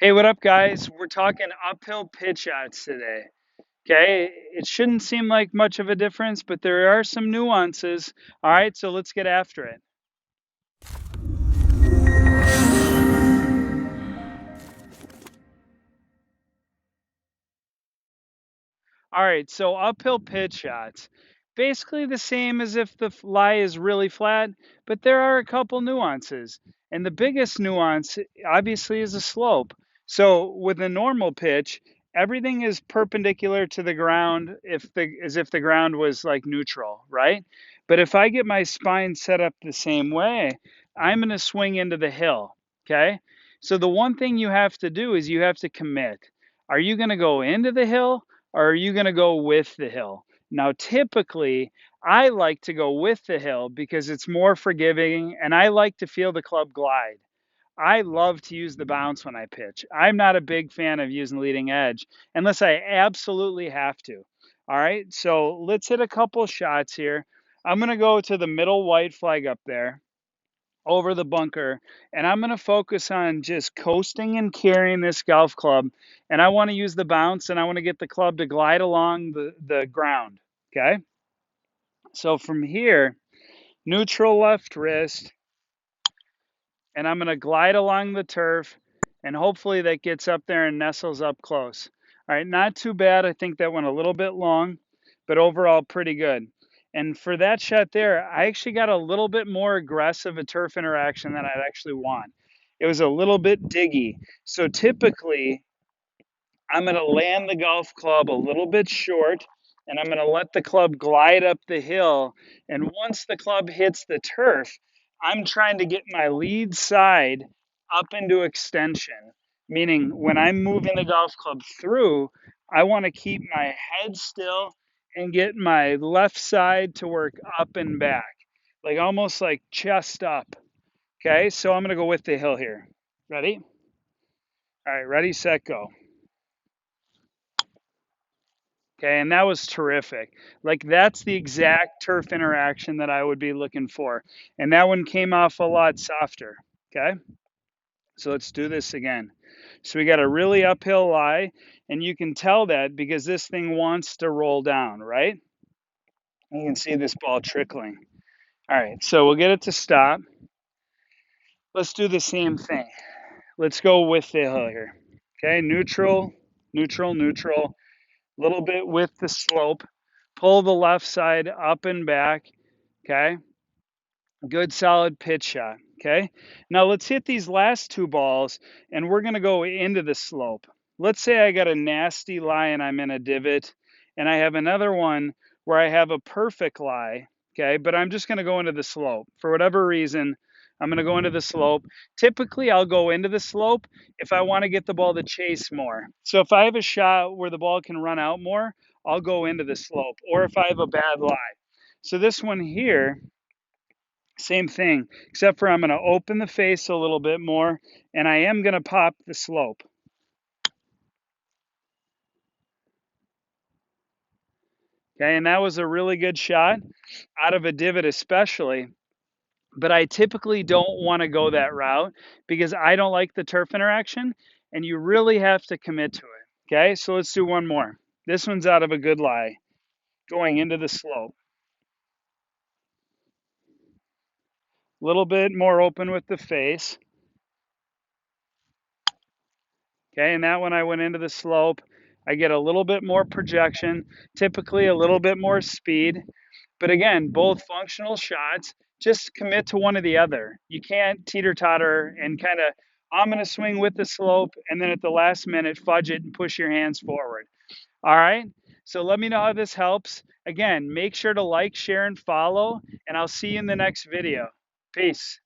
Hey, what up, guys? We're talking uphill pitch outs today. Okay, it shouldn't seem like much of a difference, but there are some nuances. All right, so let's get after it. All right, so uphill pitch shots. Basically the same as if the lie is really flat, but there are a couple nuances. And the biggest nuance, obviously, is the slope. So with a normal pitch, everything is perpendicular to the ground as if the ground was like neutral, right? But if I get my spine set up the same way, I'm going to swing into the hill, okay? So the one thing you have to do is you have to commit. Are you going to go into the hill? Or are you going to go with the hill? Now, typically, I like to go with the hill because it's more forgiving and I like to feel the club glide. I love to use the bounce when I pitch. I'm not a big fan of using leading edge unless I absolutely have to. All right, so let's hit a couple shots here. I'm going to go to the middle white flag up there over the bunker, and I'm going to focus on just coasting and carrying this golf club. And I want to use the bounce and I want to get the club to glide along the ground. Okay. So from here, neutral left wrist, and I'm going to glide along the turf, and hopefully that gets up there and nestles up close. All right, not too bad. I think that went a little bit long, but overall pretty good. And for that shot there, I actually got a little bit more aggressive a turf interaction than I'd actually want. It was a little bit diggy. So typically, I'm going to land the golf club a little bit short and I'm going to let the club glide up the hill. And once the club hits the turf, I'm trying to get my lead side up into extension, meaning when I'm moving the golf club through, I want to keep my head still and get my left side to work up and back, like almost like chest up. Okay, so I'm going to go with the hill here. Ready? All right, ready, set, go. Okay, and that was terrific. Like that's the exact turf interaction that I would be looking for. And that one came off a lot softer. Okay, so let's do this again. So we got a really uphill lie, and you can tell that because this thing wants to roll down, right? You can see this ball trickling. All right, so we'll get it to stop. Let's do the same thing. Let's go with the hill here. Okay, neutral, neutral, neutral, a little bit with the slope. Pull the left side up and back. Okay. Good solid pitch shot. Okay. Now let's hit these last two balls and we're going to go into the slope. Let's say I got a nasty lie and I'm in a divot, and I have another one where I have a perfect lie. Okay. But I'm just going to go into the slope for whatever reason. I'm going to go into the slope. Typically, I'll go into the slope if I want to get the ball to chase more. So if I have a shot where the ball can run out more, I'll go into the slope, or if I have a bad lie. So this one here, same thing, except for I'm going to open the face a little bit more, and I am going to pop the slope. Okay, and that was a really good shot out of a divot, especially. But I typically don't want to go that route because I don't like the turf interaction, and you really have to commit to it. Okay, so let's do one more. This one's out of a good lie, going into the slope. A little bit more open with the face. Okay, and that one I went into the slope. I get a little bit more projection, typically a little bit more speed. But again, both functional shots. Just commit to one or the other. You can't teeter totter and kind of, I'm going to swing with the slope and then at the last minute fudge it and push your hands forward. All right. So let me know how this helps. Again, make sure to like, share, and follow, and I'll see you in the next video. Peace.